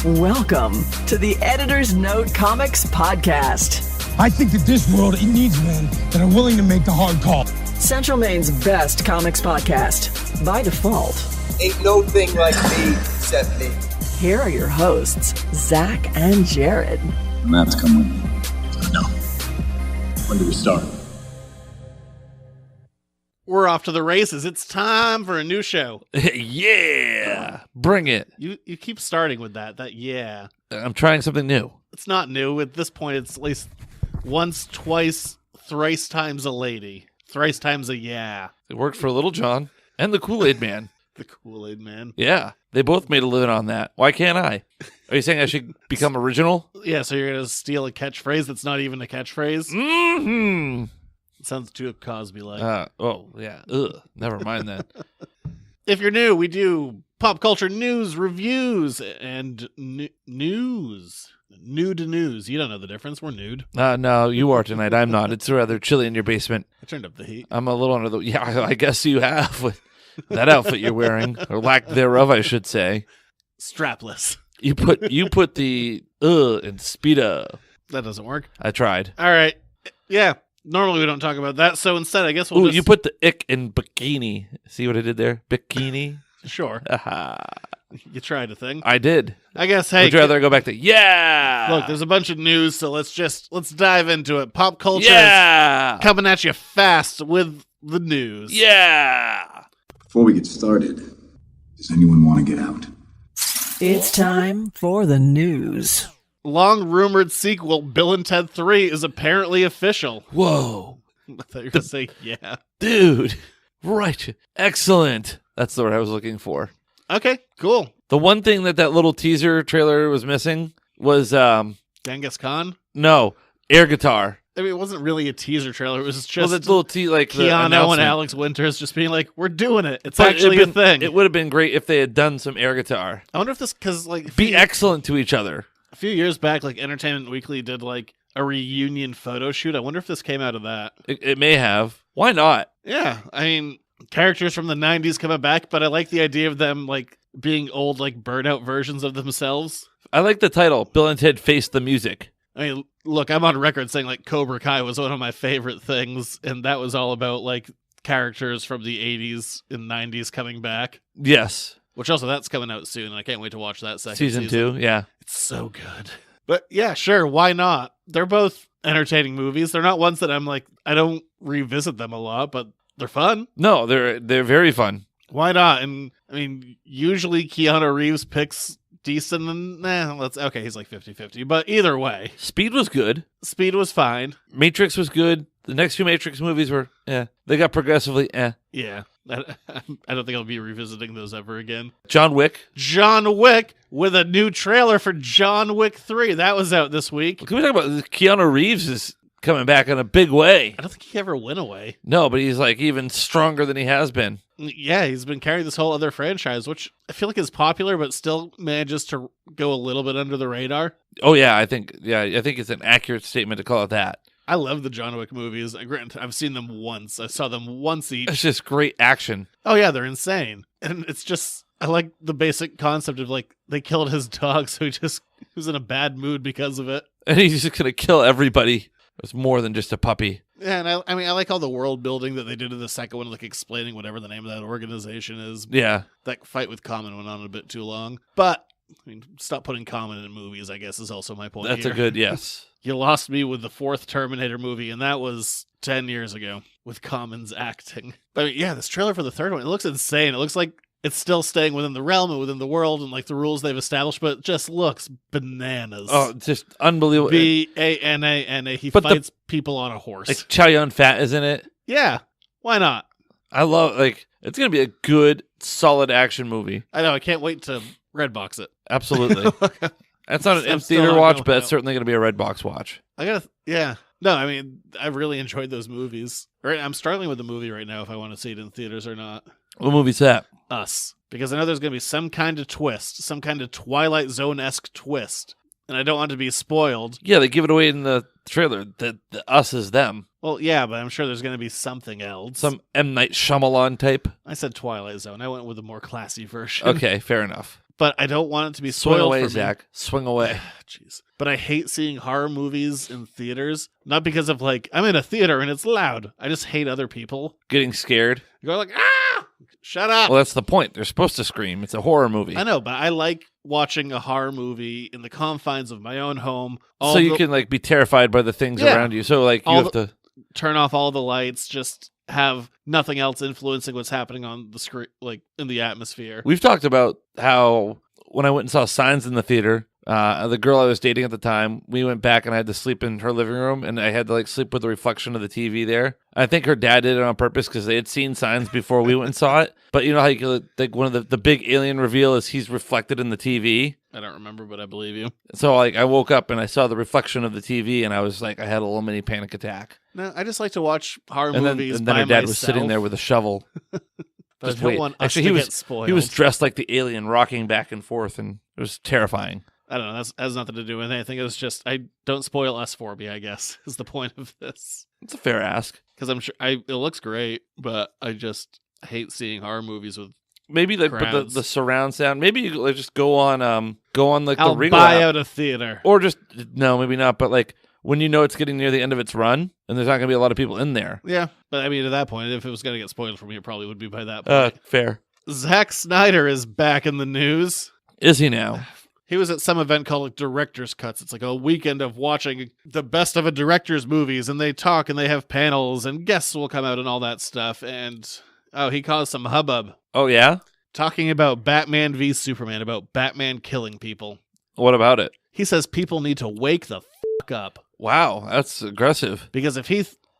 Welcome to the Editor's Note Comics Podcast. I think that this world, it needs men that are willing to make the hard call. Central Maine's best comics podcast, by default. Ain't no thing like me except me. Here are your hosts, Zach and Jared. Maps come with me. No. When do we start? We're off to the races. It's time for a new show. Yeah, bring it. You keep starting with that. Yeah. I'm trying something new. It's not new. At this point, it's at least once, twice, thrice times a lady. Thrice times a yeah. It worked for Little John and the Kool-Aid Man. The Kool-Aid Man. Yeah, they both made a living on that. Why can't I? Are you saying I should become original? Yeah, so you're going to steal a catchphrase that's not even a catchphrase? Mm-hmm. It sounds too Cosby-like. Oh, yeah. Ugh, never mind that. If you're new, we do pop culture news, reviews, and news. Nude news. You don't know the difference. We're nude. No, you are tonight. I'm not. It's rather chilly in your basement. I turned up the heat. I'm a little under the... Yeah, I guess you have with that outfit you're wearing. Or lack thereof, I should say. Strapless. You put the in Speedo. That doesn't work. I tried. All right. Yeah. Normally we don't talk about that, so instead I guess we'll just... you put the ick in bikini. See what I did there? Bikini? Sure. You tried a thing. I did. I guess, hey... Would you rather go back to, yeah! Look, there's a bunch of news, so let's dive into it. Pop culture is coming at you fast with the news. Yeah! Before we get started, does anyone want to get out? It's time for the news. Long-rumored sequel, Bill and Ted 3, is apparently official. Whoa. I thought you were going to say, yeah. Dude. Right. Excellent. That's the word I was looking for. Okay, cool. The one thing that little teaser trailer was missing was... Genghis Khan? No. Air guitar. I mean, it wasn't really a teaser trailer. It was just... Well, that little Keanu and Alex Winters just being like, we're doing it. It's actually a thing. It would have been great if they had done some air guitar. I wonder if this... Because, like... Be excellent to each other. A few years back, like, Entertainment Weekly did, like, a reunion photo shoot. I wonder if this came out of that. It may have. Why not? Yeah. I mean, characters from the 90s coming back, but I like the idea of them, like, being old, like, burnout versions of themselves. I like the title, Bill and Ted Face the Music. I mean, look, I'm on record saying, like, Cobra Kai was one of my favorite things, and that was all about, like, characters from the 80s and 90s coming back. Yes. Which also, that's coming out soon, and I can't wait to watch that second season. Season 2, yeah. It's so good. But yeah, sure, why not? They're both entertaining movies. They're not ones that I'm like, I don't revisit them a lot, but they're fun. No, they're very fun. Why not? And I mean, usually Keanu Reeves picks decent and okay, he's like 50-50. But either way. Speed was good. Speed was fine. Matrix was good. The next few Matrix movies were, they got progressively, Yeah. I don't think I'll be revisiting those ever again. John Wick with a new trailer for John Wick 3. That was out this week. Can we talk about Keanu Reeves is coming back in a big way? I don't think he ever went away. No, but he's like even stronger than he has been. Yeah, he's been carrying this whole other franchise, which I feel like is popular, but still manages to go a little bit under the radar. Oh yeah, I think it's an accurate statement to call it that. I love the John Wick movies. I've seen them once. I saw them once each. It's just great action. Oh yeah, they're insane. And it's just, I like the basic concept of like, they killed his dog, so he was in a bad mood because of it. And he's just going to kill everybody. It's more than just a puppy. Yeah, and I mean, I like all the world building that they did in the second one, like explaining whatever the name of that organization is. Yeah. That fight with Common went on a bit too long. But, I mean, stop putting Common in movies, I guess, is also my point. That's here. a good, yes. You lost me with the fourth Terminator movie, and that was 10 years ago with Common's acting. But I mean, yeah, this trailer for the third one, it looks insane. It looks like it's still staying within the realm and within the world and like the rules they've established, but it just looks bananas. Oh, just unbelievable. Bananas. He fights people on a horse. Like Chow Yun-Fat is in it. Yeah, why not? I love, it's going to be a good, solid action movie. I know, I can't wait to Redbox it. Absolutely. That's not an in-theater watch, but it's certainly going to be a Redbox watch. Yeah. No, I mean, I really enjoyed those movies. Right, I'm struggling with the movie right now if I want to see it in theaters or not. What movie's that? Us. Because I know there's going to be some kind of twist, some kind of Twilight Zone-esque twist. And I don't want to be spoiled. Yeah, they give it away in the trailer that the us is them. Well, yeah, but I'm sure there's going to be something else. Some M. Night Shyamalan type. I said Twilight Zone. I went with a more classy version. Okay, fair enough. but I don't want it to be Swing spoiled away, for me. Zach. Swing away. Jeez. But I hate seeing horror movies in theaters. Not because of like, I'm in a theater and it's loud. I just hate other people. Getting scared. You're like, ah! Shut up! Well, that's the point. They're supposed to scream. It's a horror movie. I know, but I like watching a horror movie in the confines of my own home. So you can like be terrified by the things around you. So like you have to turn off all the lights, just have nothing else influencing what's happening on the screen, like in the atmosphere. We've talked about how when I went and saw Signs in the theater, the girl I was dating at the time, we went back and I had to sleep in her living room, and I had to like sleep with the reflection of the TV there. I think her dad did it on purpose because they had seen Signs before we went and saw it. But you know how you could, like one of the big alien reveal is he's reflected in the TV. I don't remember, but I believe you. So like I woke up and I saw the reflection of the TV, and I was like, I had a little mini panic attack. No, I just like to watch horror And movies. then her dad was sitting there with a shovel. But Just I don't wait. want us Actually, to he get was spoiled. he was dressed like the alien, rocking back and forth, and it was terrifying. I don't know. That has nothing to do with anything. It was just, I don't spoil us for me, I guess, is the point of this. It's a fair ask. Because I'm sure it looks great, but I just hate seeing horror movies with. Maybe like but the surround sound. Maybe you like just go on like I'll the Regal buy app. out a theater. Or just no, maybe not. But like when you know it's getting near the end of its run, and there's not going to be a lot of people in there. Yeah, but I mean, at that point, if it was going to get spoiled for me, it probably would be by that point. Fair. Zack Snyder is back in the news. Is he now? He was at some event called like Director's Cuts. It's like a weekend of watching the best of a director's movies, and they talk and they have panels and guests will come out and all that stuff. And he caused some hubbub. Oh yeah. Talking about Batman v Superman, about Batman killing people. What about it? He says people need to wake the fuck up. Wow, that's aggressive. Because if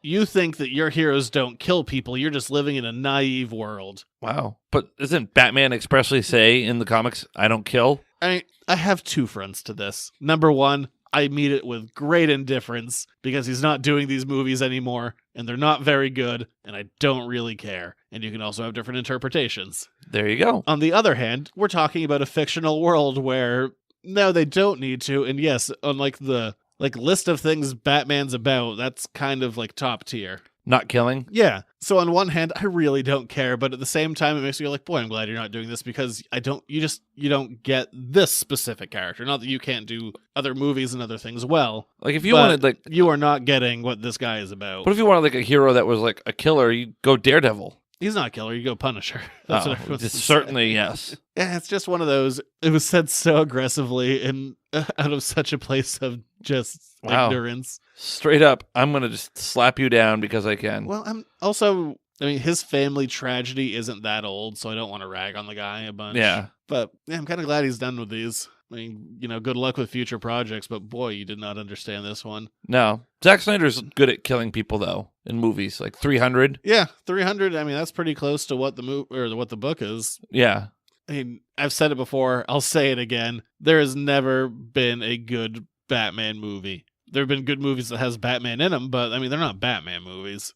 you think that your heroes don't kill people, you're just living in a naive world. Wow. But doesn't Batman expressly say in the comics, I don't kill? I have two fronts to this. Number one, I meet it with great indifference because he's not doing these movies anymore, and they're not very good, and I don't really care. And you can also have different interpretations. There you go. On the other hand, we're talking about a fictional world where, no, they don't need to, and yes, on the list of things Batman's about, that's kind of like top tier. Not killing? Yeah. So on one hand, I really don't care, but at the same time, it makes me go like, boy, I'm glad you're not doing this because you don't get this specific character. Not that you can't do other movies and other things well. Like if you wanted like you are not getting what this guy is about. But if you wanted like a hero that was like a killer, you go Daredevil. He's not a killer. You go Punisher. That's what everyone's certainly yes. Yeah, it's just one of those. It was said so aggressively and out of such a place of just ignorance. Straight up, I'm gonna just slap you down because I can. Well, I mean, his family tragedy isn't that old, so I don't want to rag on the guy a bunch. Yeah, but yeah, I'm kind of glad he's done with these. I mean, good luck with future projects, but boy, you did not understand this one. No. Zack Snyder's good at killing people, though, in movies. Like 300. Yeah, 300. I mean, that's pretty close to what what the book is. Yeah. I mean, I've said it before. I'll say it again. There has never been a good Batman movie. There have been good movies that has Batman in them, but, I mean, they're not Batman movies.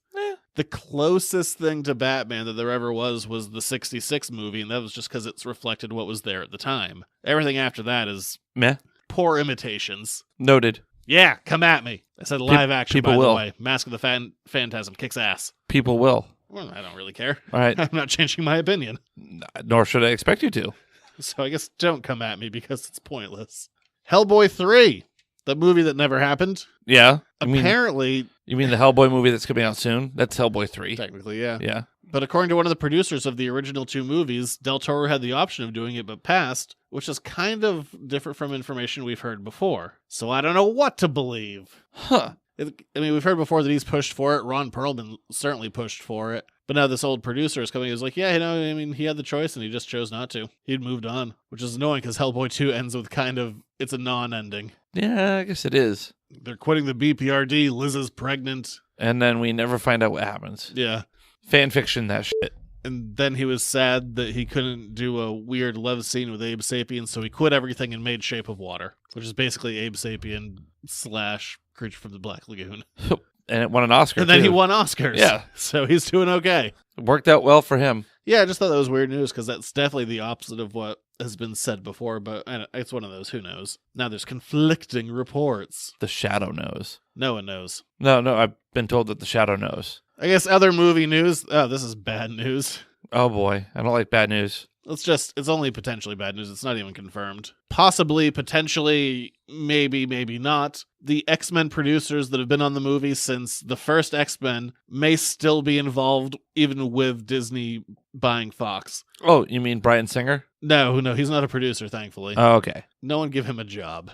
The closest thing to Batman that there ever was the 66 movie, and that was just because it's reflected what was there at the time. Everything after that is meh. Poor imitations. Noted. Yeah, come at me. I said live action, people by will. the way. Mask of the Phantasm kicks ass. People will. Well, I don't really care. All right. I'm not changing my opinion. Nor should I expect you to. So I guess don't come at me because it's pointless. Hellboy 3, the movie that never happened. Yeah. Apparently... You mean the Hellboy movie that's coming out soon? That's Hellboy 3. Technically, yeah. Yeah. But according to one of the producers of the original two movies, Del Toro had the option of doing it but passed, which is kind of different from information we've heard before. So I don't know what to believe. Huh. I mean, we've heard before that he's pushed for it. Ron Perlman certainly pushed for it. But now this old producer is coming. He was like, yeah, I mean, he had the choice and he just chose not to. He'd moved on, which is annoying because Hellboy 2 ends with it's a non-ending. Yeah, I guess it is. They're quitting the BPRD. Liz is pregnant. And then we never find out what happens. Yeah. Fan fiction, that shit. And then he was sad that he couldn't do a weird love scene with Abe Sapien, so he quit everything and made Shape of Water, which is basically Abe Sapien / Creature from the Black Lagoon. And it won an Oscar, And then too. he won Oscars. Yeah. So he's doing okay. It worked out well for him. Yeah, I just thought that was weird news because that's definitely the opposite of what has been said before, but it's one of those, who knows? Now there's conflicting reports. The Shadow knows. No one knows. No, I've been told that the Shadow knows. I guess other movie news. Oh, this is bad news. Oh boy, I don't like bad news. It's only potentially bad news. It's not even confirmed. Possibly, potentially, maybe not. The X-Men producers that have been on the movie since the first X-Men may still be involved, even with Disney buying Fox. Oh, you mean Bryan Singer? No, he's not a producer, thankfully. Oh, okay. No one give him a job.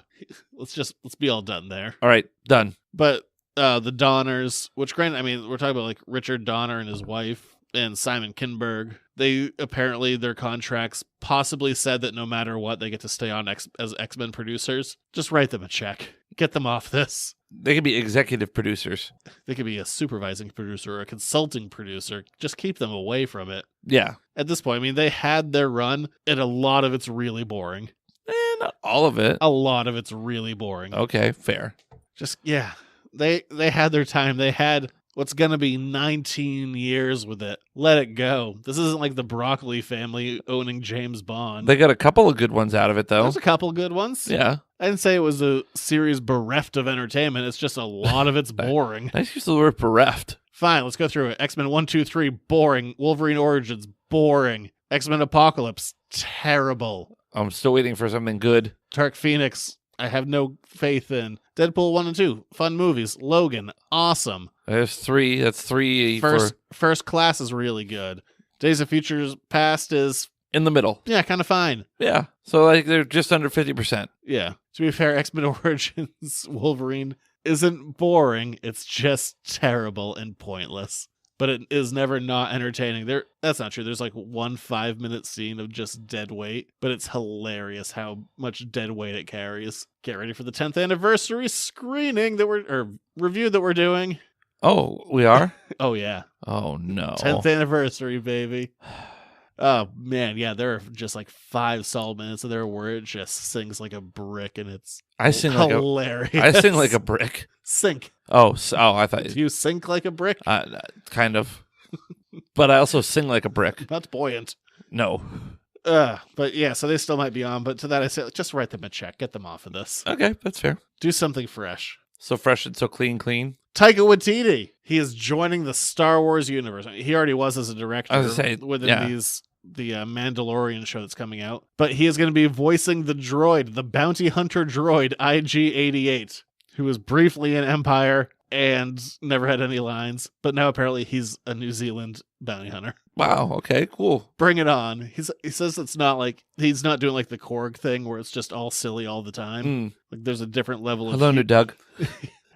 Let's be all done there. All right, done. But the Donners, which granted, I mean, we're talking about like Richard Donner and his wife and Simon Kinberg. They apparently, their contracts possibly said that no matter what, they get to stay on as X-Men producers. Just write them a check. Get them off this. They could be executive producers. They could be a supervising producer or a consulting producer. Just keep them away from it. Yeah. At this point, I mean, they had their run, and a lot of it's really boring. Not all of it. A lot of it's really boring. Okay, fair. Just, yeah. They had their time. They had what's going to be 19 years with it. Let it go. This isn't like the Broccoli family owning James Bond. They got a couple of good ones out of it, though. There's a couple good ones. Yeah. I didn't say it was a series bereft of entertainment. It's just a lot of it's boring. Nice use of the word bereft. Fine, let's go through it. X-Men 1, 2, 3, boring. Wolverine Origins, boring. X-Men Apocalypse, terrible. I'm still waiting for something good. Dark Phoenix, I have no faith in. Deadpool 1 and 2, fun movies. Logan, awesome. There's 3. That's 3 First Class is really good. Days of Futures Past is, in the middle. yeah, kind of fine. Yeah. So like they're just under 50%. Yeah. To be fair, X-Men Origins Wolverine isn't boring. It's just terrible and pointless. But it is never not entertaining. That's not true. There's like 1 5-minute scene of just dead weight, but it's hilarious how much dead weight it carries. Get ready for the 10th anniversary screening review that we're doing. Oh, we are? Oh yeah. Oh no. 10th anniversary, baby. Oh man, yeah, there are just like 5 solid minutes of there where it just sings like a brick, and it's hilarious. I sing like a brick. Sink. Oh, I thought Do you sink like a brick? kind of. But I also sing like a brick. Not buoyant. No. But yeah, so they still might be on. But to that, I say, just write them a check. Get them off of this. Okay, that's fair. Do something fresh. So fresh and so clean. Taika Waititi. He is joining the Star Wars universe. I mean, he already was as a director I was gonna say, within the Mandalorian show that's coming out. But he is going to be voicing the droid, the bounty hunter droid IG-88, who was briefly in Empire and never had any lines. But now apparently he's a New Zealand bounty hunter. Wow. Okay. Cool. Bring it on. He says it's not like he's not doing like the Korg thing where it's just all silly all the time. Like there's a different level of Hello, new Doug.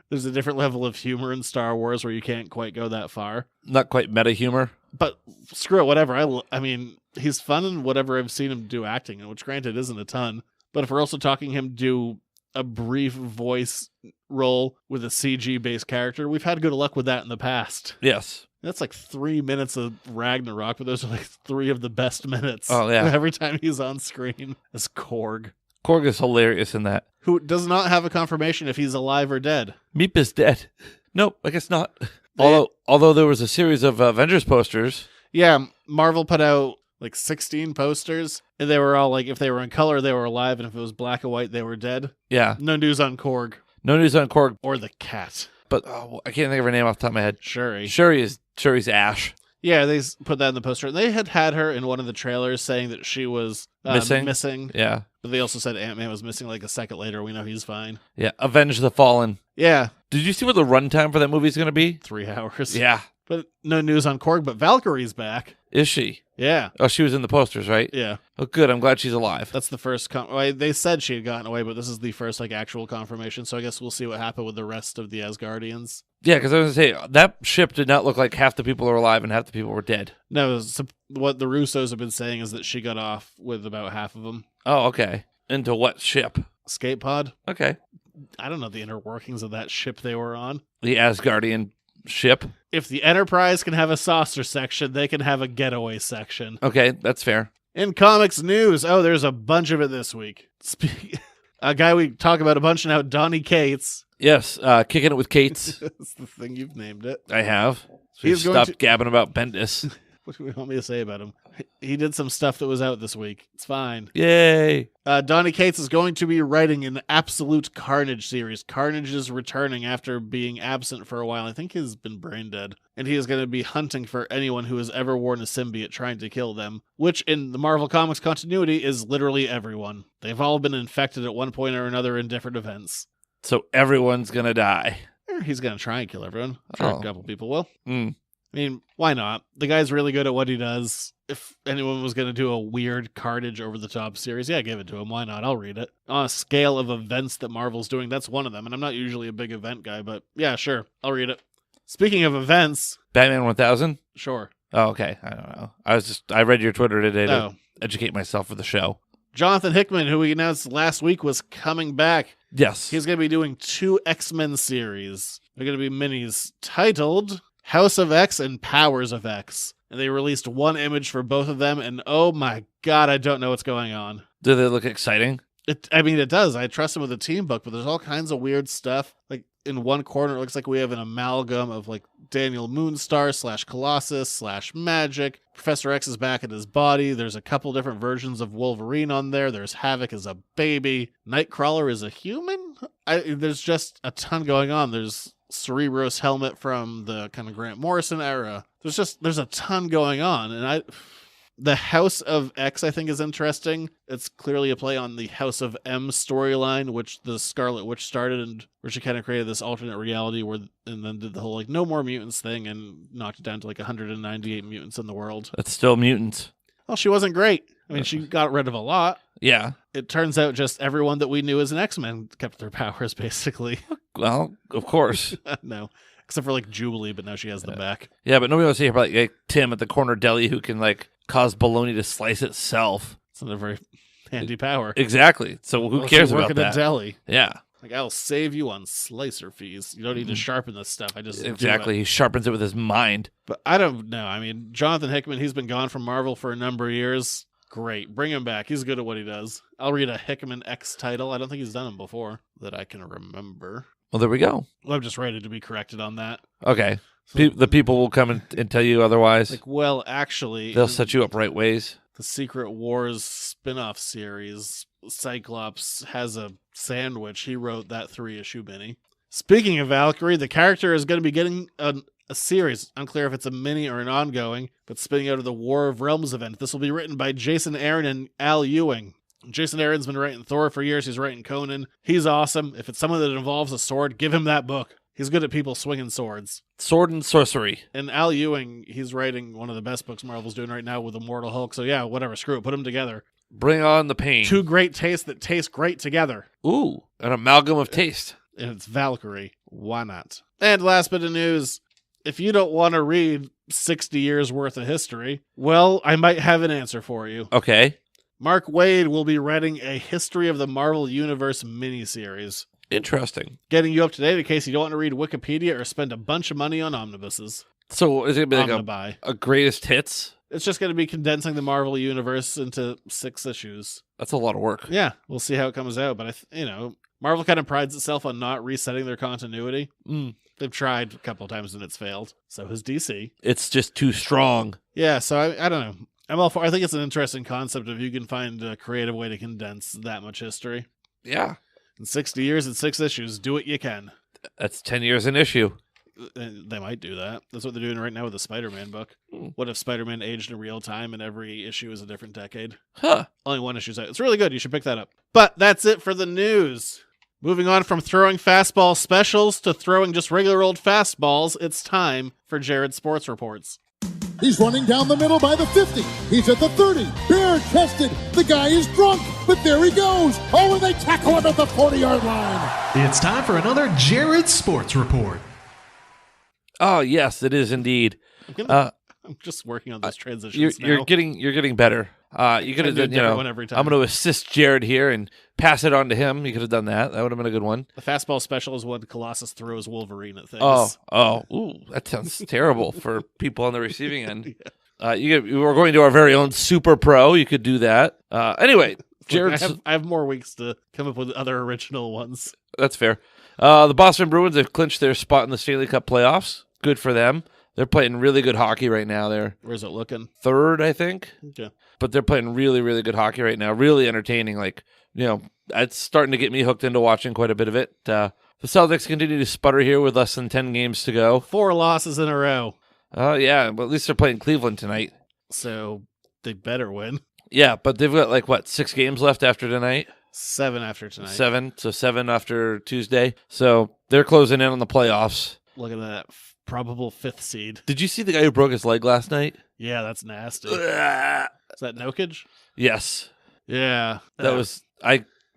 There's a different level of humor in Star Wars where you can't quite go that far. Not quite meta humor. But screw it, whatever. I mean, he's fun in whatever I've seen him do acting, which granted isn't a ton. But if we're also talking him do a brief voice role with a CG-based character, we've had good luck with that in the past. Yes. That's like 3 minutes of Ragnarok, but those are like 3 of the best minutes. Oh, yeah. Every time he's on screen as Korg. Korg is hilarious in that. Who does not have a confirmation if he's alive or dead. Meep is dead. Nope, I guess not. Although there was a series of Avengers posters. Yeah, Marvel put out like 16 posters, and they were all like, if they were in color, they were alive, and if it was black and white, they were dead. Yeah. No news on Korg. No news on Korg. Or the cat. But I can't think of her name off the top of my head. Shuri's Ash. Yeah, they put that in the poster. They had her in one of the trailers saying that she was missing. Yeah. But they also said Ant-Man was missing like a second later. We know he's fine. Yeah, Avenge the Fallen. Yeah. Did you see what the runtime for that movie is going to be? 3 hours. Yeah. But no news on Korg, but Valkyrie's back. Is she? Yeah. Oh, she was in the posters, right? Yeah. Oh, good. I'm glad she's alive. That's the first... they said she had gotten away, but this is the first like actual confirmation, so I guess we'll see what happened with the rest of the Asgardians. Yeah, because I was going to say, that ship did not look like half the people were alive and half the people were dead. No, what the Russos have been saying is that she got off with about half of them. Oh, okay. Into what ship? Escape pod? Okay. I don't know the inner workings of that ship they were on. The Asgardian ship? If the Enterprise can have a saucer section, they can have a getaway section. Okay, that's fair. In comics news, there's a bunch of it this week. A guy we talk about a bunch now, Donny Cates. Yes, kicking it with Cates. That's the thing, you've named it. I have. So He's stop gabbing about Bendis. What do you want me to say about him? He did some stuff that was out this week. It's fine. Yay. Donny Cates is going to be writing an Absolute Carnage series. Carnage is returning after being absent for a while. I think he's been brain dead. And he is going to be hunting for anyone who has ever worn a symbiote, trying to kill them, which in the Marvel Comics continuity is literally everyone. They've all been infected at one point or another in different events. So everyone's going to die. He's going to try and kill everyone. I'm sure Oh. a couple people will. Mm. I mean, why not? The guy's really good at what he does. If anyone was going to do a weird Carnage over-the-top series, yeah, give it to him. Why not? I'll read it. On a scale of events that Marvel's doing, that's one of them. And I'm not usually a big event guy, but yeah, sure. I'll read it. Speaking of events... Batman 1000? Sure. Oh, okay. I don't know. I read your Twitter today to Oh. educate myself for the show. Jonathan Hickman, who we announced last week, was coming back. Yes. He's going to be doing 2 X-Men series. They're going to be minis titled House of X and Powers of X. And they released one image for both of them, and oh my god, I don't know what's going on. Do they look exciting? It does. I trust him with a team book, but there's all kinds of weird stuff. Like, in one corner, it looks like we have an amalgam of, like, Daniel Moonstar / Colossus / Magic. Professor X is back in his body. There's a couple different versions of Wolverine on there. There's Havoc as a baby. Nightcrawler is a human? There's just a ton going on. There's Cerebro's helmet from the kind of Grant Morrison era. There's a ton going on, and the House of X, I think, is interesting. It's clearly a play on the House of M storyline, which the Scarlet Witch started, and where she kind of created this alternate reality and then did the whole, like, no more mutants thing and knocked it down to, like, 198 mutants in the world. That's still mutants. Well, she wasn't great. I mean, she got rid of a lot. Yeah. It turns out just everyone that we knew as an X-Men kept their powers, basically. Well, of course. No. Except for, like, Jubilee, but now she has them back. Yeah, but nobody wants to hear about like Tim at the corner deli who can, like, cause bologna to slice itself. It's not a very handy power. Exactly. So who Unless cares you work about at that? a deli. Yeah. Like, I'll save you on slicer fees. You don't need to sharpen this stuff. I just do Exactly. it. He sharpens it with his mind. But I don't know. I mean, Jonathan Hickman, he's been gone from Marvel for a number of years. Great. Bring him back. He's good at what he does. I'll read a Hickman X title. I don't think he's done them before that I can remember. Well, there we go. Well, I'm just ready to be corrected on that. Okay. The people will come and tell you otherwise. Like, well, actually, They'll set you up right ways. the Secret Wars spin-off series, Cyclops has a sandwich. He wrote that 3-issue mini. Speaking of Valkyrie, the character is going to be getting a series. Unclear if it's a mini or an ongoing, but spinning out of the War of Realms event. This will be written by Jason Aaron and Al Ewing. Jason Aaron's been writing Thor for years. He's writing Conan. He's awesome. If it's someone that involves a sword, give him that book. He's good at people swinging swords. Sword and sorcery. And Al Ewing, he's writing one of the best books Marvel's doing right now with Immortal Hulk. So yeah, whatever, screw it. Put them together. Bring on the pain. 2 great tastes that taste great together. Ooh, an amalgam of taste. And it's Valkyrie. Why not? And last bit of news. If you don't want to read 60 years worth of history, well, I might have an answer for you. Okay. Mark Waid will be writing a History of the Marvel Universe miniseries. Interesting. Getting you up to date in case you don't want to read Wikipedia or spend a bunch of money on omnibuses. So is it going to be like Omnibuy. a greatest hits? It's just going to be condensing the Marvel Universe into 6 issues. That's a lot of work. Yeah, we'll see how it comes out. But, Marvel kind of prides itself on not resetting their continuity. They've tried a couple of times and it's failed. So has DC. It's just too strong. Yeah, so I don't know. I'm all for. I think it's an interesting concept if you can find a creative way to condense that much history. Yeah. In 60 years and 6 issues, do what you can. That's 10 years an issue. They might do that. That's what they're doing right now with the Spider-Man book. What if Spider-Man aged in real time and every issue is a different decade? Huh. Only one issue's out. It's really good. You should pick that up. But that's it for the news. Moving on from throwing fastball specials to throwing just regular old fastballs, it's time for Jared's Sports Reports. He's running down the middle by the 50. He's at the 30. Bare-chested. The guy is drunk, but there he goes. Oh, and they tackle him at the 40-yard line. It's time for another Jared Sports Report. Oh, yes, it is indeed. I'm just working on those transitions now. You're getting better. You could have done, one every time. I'm going to assist Jared here and pass it on to him. You could have done that. That would have been a good one. The fastball special is when Colossus throws Wolverine at things. Ooh, that sounds terrible for people on the receiving end. We're going to our very own Super Pro. You could do that. Anyway, Jared, I have more weeks to come up with other original ones. That's fair. The Boston Bruins have clinched their spot in the Stanley Cup playoffs. Good for them. They're playing really good hockey right now. They're Where's it looking? third, I think. Okay. But they're playing really, really good hockey right now. Really entertaining. Like, it's starting to get me hooked into watching quite a bit of it. The Celtics continue to sputter here with less than 10 games to go. 4 losses in a row. Yeah, but at least they're playing Cleveland tonight. So they better win. Yeah, but they've got 6 games left after tonight? 7 after tonight. 7, so 7 after Tuesday. So they're closing in on the playoffs. Look at that probable 5th seed. Did you see the guy who broke his leg last night? Yeah, that's nasty. Is that Nokic? Yes. Yeah. I was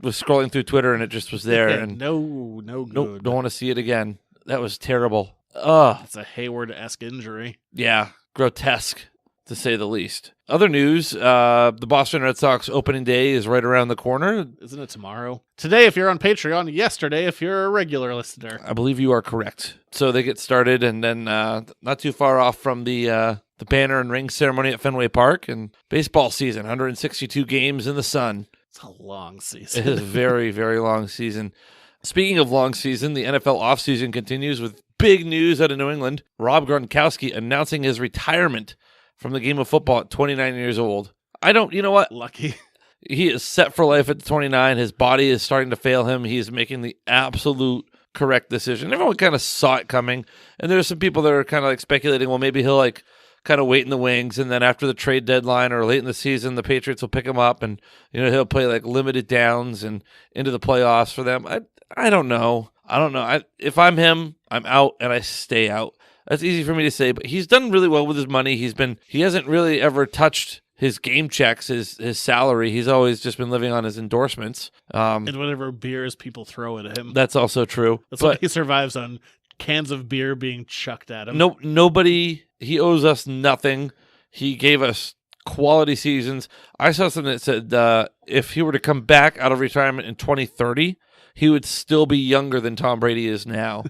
scrolling through Twitter and it just was there. And no good. Nope, don't want to see it again. That was terrible. Ugh. It's a Hayward-esque injury. Yeah, grotesque, to say the least. Other news, the Boston Red Sox opening day is right around the corner. Isn't it tomorrow? Today if you're on Patreon, yesterday if you're a regular listener. I believe you are correct. So they get started, and then not too far off from the banner and ring ceremony at Fenway Park, and baseball season, 162 games in the sun. It's a long season. It is a very, very long season. Speaking of long season, the NFL offseason continues with big news out of New England. Rob Gronkowski announcing his retirement from the game of football at 29 years old. You know what? Lucky. He is set for life at 29. His body is starting to fail him. He's making the absolute correct decision. Everyone kind of saw it coming. And there's some people that are kind of speculating, well, maybe he'll kind of wait in the wings, and then after the trade deadline or late in the season, the Patriots will pick him up, and he'll play limited downs and into the playoffs for them. I don't know. If I'm him, I'm out and I stay out. That's easy for me to say, but he's done really well with his money. He hasn't really ever touched his game checks, his salary. He's always just been living on his endorsements. And whatever beers people throw at him. That's also true. That's why he survives on cans of beer being chucked at him. He owes us nothing. He gave us quality seasons. I saw something that said if he were to come back out of retirement in 2030, he would still be younger than Tom Brady is now.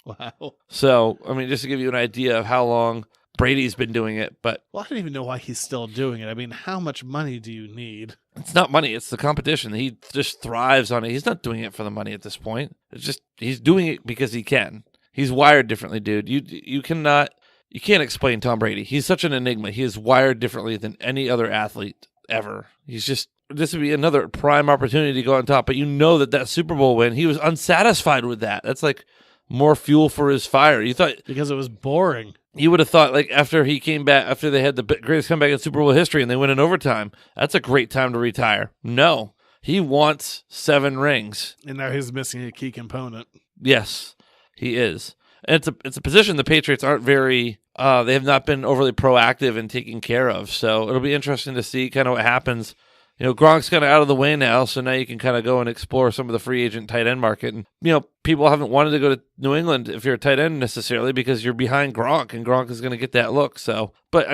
Wow. So, just to give you an idea of how long Brady's been doing it, but... Well, I don't even know why he's still doing it. How much money do you need? It's not money, it's the competition. He just thrives on it. He's not doing it for the money at this point. It's just, he's doing it because he can. He's wired differently, dude. You can't explain Tom Brady. He's such an enigma. He is wired differently than any other athlete ever. This would be another prime opportunity to go on top, but that Super Bowl win, he was unsatisfied with that. That's more fuel for his fire. You thought... Because it was boring. You would have thought, after he came back, after they had the greatest comeback in Super Bowl history and they went in overtime, that's a great time to retire. No. He wants 7 rings. And now he's missing a key component. Yes, he is. And it's a position the Patriots aren't very... they have not been overly proactive in taking care of. So it'll be interesting to see kind of what happens. Gronk's kind of out of the way now, so now you can kind of go and explore some of the free agent tight end market. And, people haven't wanted to go to New England if you're a tight end necessarily because you're behind Gronk, and Gronk is going to get that look. So, but,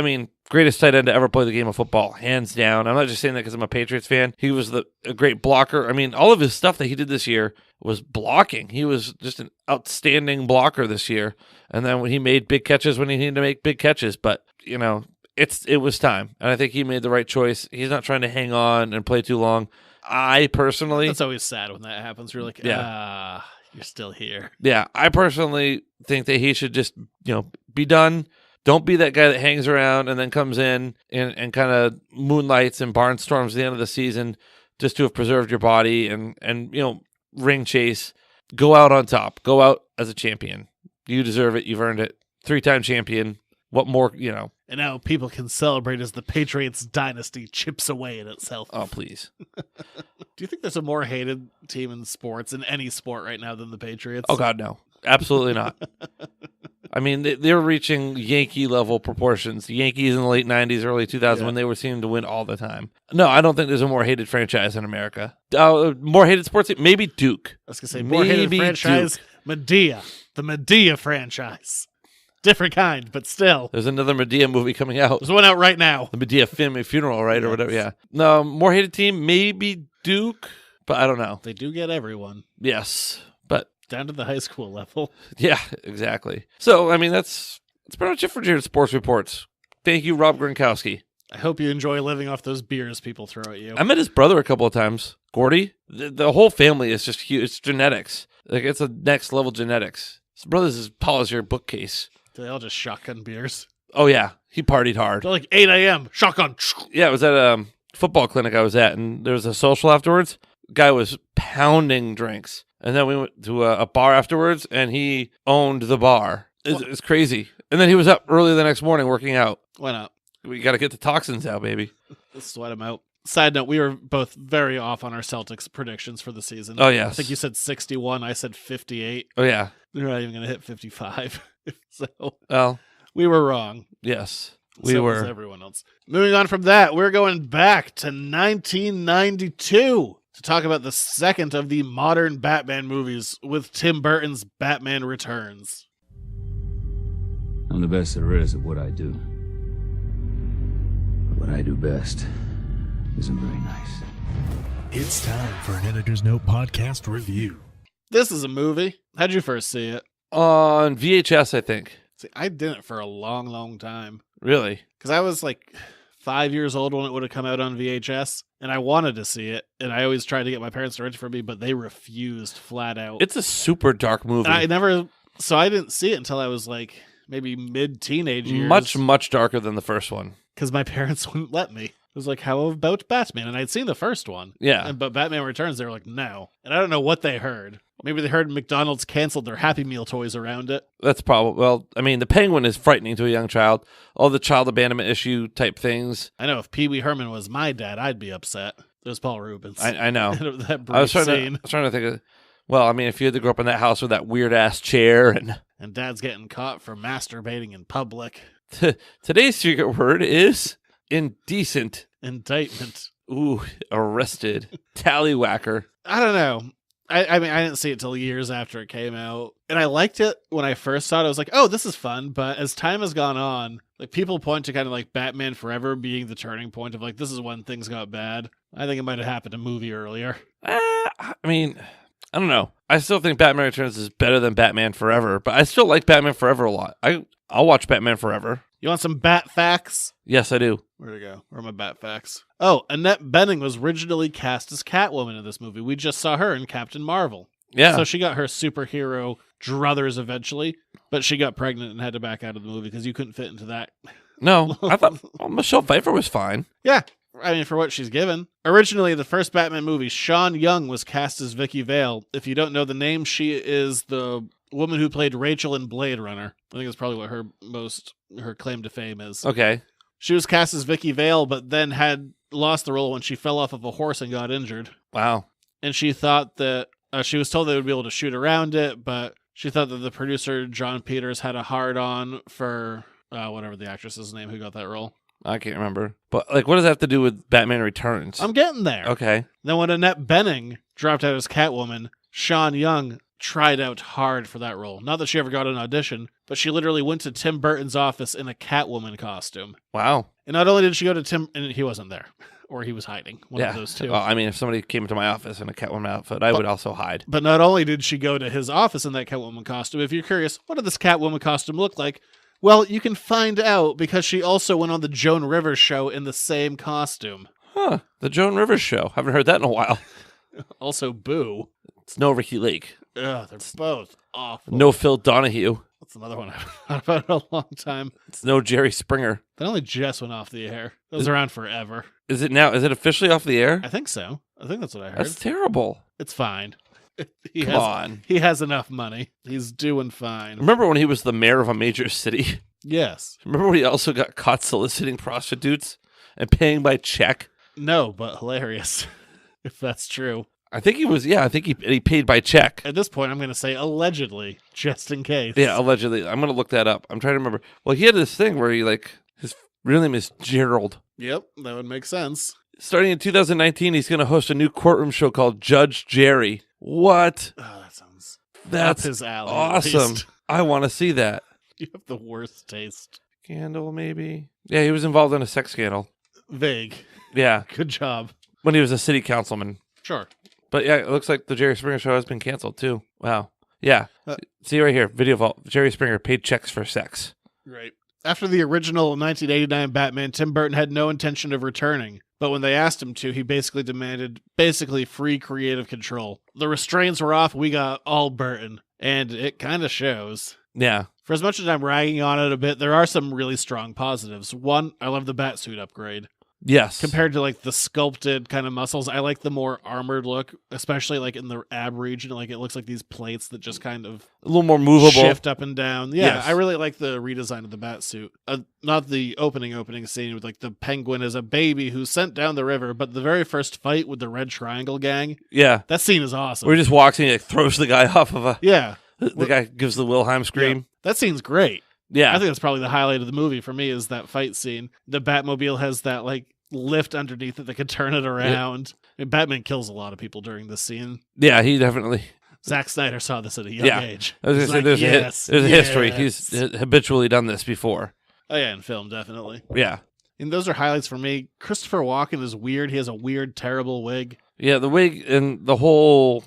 greatest tight end to ever play the game of football, hands down. I'm not just saying that because I'm a Patriots fan. He was a great blocker. All of his stuff that he did this year was blocking. He was just an outstanding blocker this year. And then when he made big catches when he needed to make big catches. But, it was time, and I think he made the right choice. He's not trying to hang on and play too long. I personally... That's always sad when that happens. We're like, you're still here. Yeah, I personally think that he should just, be done. Don't be that guy that hangs around and then comes in and kind of moonlights and barnstorms at the end of the season just to have preserved your body and ring chase. Go out on top. Go out as a champion. You deserve it. You've earned it. 3-time champion. What more, And now people can celebrate as the Patriots dynasty chips away at itself. Oh, please. Do you think there's a more hated team in sports, in any sport right now, than the Patriots? Oh, God, no. Absolutely not. They're reaching Yankee-level proportions. The Yankees in the late 90s, early 2000s, when they seemed to win all the time. No, I don't think there's a more hated franchise in America. More hated sports team? Maybe Duke. I was going to say, more hated franchise? Duke. Medea. The Medea franchise. Different kind, but still. There's another Medea movie coming out. There's one out right now. The Medea family funeral, right? Yes. Or whatever, yeah. No, more hated team, maybe Duke, but I don't know. They do get everyone. Yes, but... Down to the high school level. Yeah, exactly. So, that's pretty much it for Jared Sports Reports. Thank you, Rob Gronkowski. I hope you enjoy living off those beers people throw at you. I met his brother a couple of times, Gordy. The whole family is just huge. It's genetics. It's a next level genetics. His brother's as tall as your bookcase. They all just shotgun beers. Oh, yeah. He partied hard. They're like 8 a.m. Shotgun. Yeah, it was at a football clinic I was at, and there was a social afterwards. Guy was pounding drinks. And then we went to a bar afterwards, and he owned the bar. It's crazy. And then he was up early the next morning working out. Why not? We got to get the toxins out, baby. Let's sweat him out. Side note, we were both very off on our Celtics predictions for the season. Oh, yes. I think you said 61. I said 58. Oh, yeah. They're not even going to hit 55. So Well, we were wrong. yes, So was everyone else. Moving on from that, we're going back to 1992 to talk about the second of the modern Batman movies with Tim Burton's Batman Returns. I'm the best there is at what I do. But what I do best isn't very nice. It's time for an Editor's Note podcast review. This is a movie. How'd you first see it? On VHS, I think. See, I didn't for a long, long time. Really? Because I was like 5 years old when it would have come out on VHS, and I wanted to see it, and I always tried to get my parents to rent it for me, but they refused flat out. It's a super dark movie. And so I didn't see it until I was like maybe mid-teenage years. Much, much darker than the first one. Because my parents wouldn't let me. It was like, how about Batman? And I'd seen the first one. Yeah. But Batman Returns, they were like, no. And I don't know what they heard. Maybe they heard McDonald's canceled their Happy Meal toys around it. That's probably, well, I mean, the Penguin is frightening to a young child. All the child abandonment issue type things. I know if Pee Wee Herman was my dad, I'd be upset. There's Paul Rubens. I know. That brief I was trying to think of, well, I mean, if you had to grow up in that house with that weird ass chair and dad's getting caught for masturbating in public. Today's secret word is indecent. Indictment. Ooh, arrested. Tallywhacker. I don't know. I mean, I didn't see it till years after it came out. And I liked it when I first saw it. I was like, oh, this is fun. But as time has gone on, like people point to kind of like Batman Forever being the turning point of like, this is when things got bad. I think it might have happened a movie earlier. I mean, I don't know. I still think Batman Returns is better than Batman Forever, but I still like Batman Forever a lot. I'll watch Batman Forever. You want some bat facts? Yes, I do. Where'd it go? Where are my bat facts? Oh, Annette Bening was originally cast as Catwoman in this movie. We just saw her in Captain Marvel. Yeah. So she got her superhero druthers eventually, but she got pregnant and had to back out of the movie because you couldn't fit into that. No, I thought Michelle Pfeiffer was fine. Yeah. I mean, for what she's given. Originally, the first Batman movie, Sean Young was cast as Vicky Vale. If you don't know the name, she is the woman who played Rachel in Blade Runner. I think that's probably what her claim to fame is. Okay. She was cast as Vicky Vale, but then had lost the role when she fell off of a horse and got injured. Wow. And she thought that she was told they would be able to shoot around it, but she thought that the producer, John Peters, had a hard-on for whatever the actress's name who got that role. I can't remember. But, like, what does that have to do with Batman Returns? I'm getting there. Okay. Then when Annette Bening dropped out as Catwoman, Sean Young tried out hard for that role. Not that she ever got an audition, but she literally went to Tim Burton's office in a Catwoman costume. Wow. And not only did she go to Tim, and he wasn't there, or he was hiding, one of those two. Well, I mean, if somebody came to my office in a Catwoman outfit, I would also hide. But not only did she go to his office in that Catwoman costume, if you're curious, what did this Catwoman costume look like? Well, you can find out because she also went on the Joan Rivers show in the same costume. Huh. The Joan Rivers show. Haven't heard that in a while. Also, Boo. It's no Ricky Lake. Ugh, they're both awful. No Phil Donahue. That's another one I've thought about in a long time. It's no Jerry Springer. That only just went off the air. That was around forever. Is it now? Is it officially off the air? I think so. I think that's what I heard. That's terrible. It's fine. Come on. He has enough money. He's doing fine. Remember when he was the mayor of a major city? Yes. Remember when he also got caught soliciting prostitutes and paying by check? No, but hilarious. If that's true. I think he was, I think he paid by check. At this point, I'm going to say allegedly, just in case. Yeah, allegedly. I'm going to look that up. I'm trying to remember. Well, he had this thing where his real name is Gerald. Yep, that would make sense. Starting in 2019, he's going to host a new courtroom show called Judge Jerry. What? Oh, that sounds That's up his alley. awesome. I want to see that. You have the worst taste. Scandal, maybe? Yeah, he was involved in a sex scandal. Vague. Yeah. Good job. When he was a city councilman. Sure. But yeah, it looks like the Jerry Springer show has been canceled too. Wow. Yeah. See right here, Video Vault. Jerry Springer paid checks for sex. Right. After the original 1989 Batman, Tim Burton had no intention of returning. But when they asked him to, he basically demanded free creative control. The restraints were off. We got all Burton. And it kind of shows. Yeah. For as much as I'm ragging on it a bit, there are some really strong positives. One, I love the Batsuit upgrade. Yes. Compared to like the sculpted kind of muscles, I like the more armored look, especially like in the ab region. Like it looks like these plates that just kind of a little more movable, shift up and down. Yeah, Yes. I really like the redesign of the Batsuit. Not the opening scene with like the penguin as a baby who's sent down the river, but the very first fight with the Red Triangle gang. Yeah. That scene is awesome. Where he just walks and he like, throws the guy off of a... Yeah. The guy gives the Wilhelm scream. Yeah, that scene's great. Yeah. I think that's probably the highlight of the movie for me is that fight scene. The Batmobile has that like lift underneath it that could turn it around. I mean, Batman kills a lot of people during this scene. Yeah, he definitely... Zack Snyder saw this at a young age. I was going to say, there's a history. He's habitually done this before. Oh yeah, in film, definitely. Yeah. And those are highlights for me. Christopher Walken is weird. He has a weird, terrible wig. Yeah, the wig and the whole...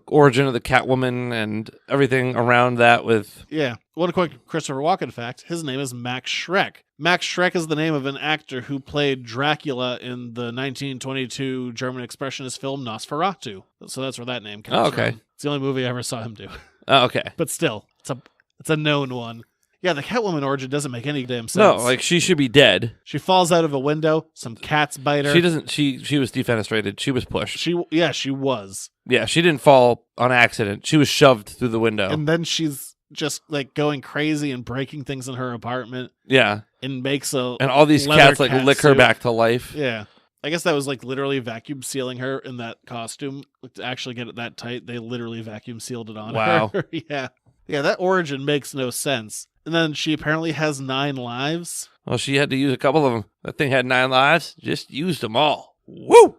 origin of the Catwoman and everything around that with... Yeah. One quick Christopher Walken fact. His name is Max Schreck. Max Schreck is the name of an actor who played Dracula in the 1922 German expressionist film Nosferatu. So that's where that name comes from. It's the only movie I ever saw him do. Oh, okay. But still, it's a known one. Yeah, the Catwoman origin doesn't make any damn sense. No, like she should be dead. She falls out of a window. Some cats bite her. She doesn't. She was defenestrated. She was pushed. She was. Yeah, she didn't fall on accident. She was shoved through the window. And then she's just like going crazy and breaking things in her apartment. Yeah, and makes and all these cats like lick her back to life. Yeah. I guess that was like literally vacuum sealing her in that costume. To actually get it that tight, they literally vacuum sealed it on her. Yeah. Yeah, that origin makes no sense. And then she apparently has 9 lives. Well, she had to use a couple of them. That thing had 9 lives. Just used them all. Woo!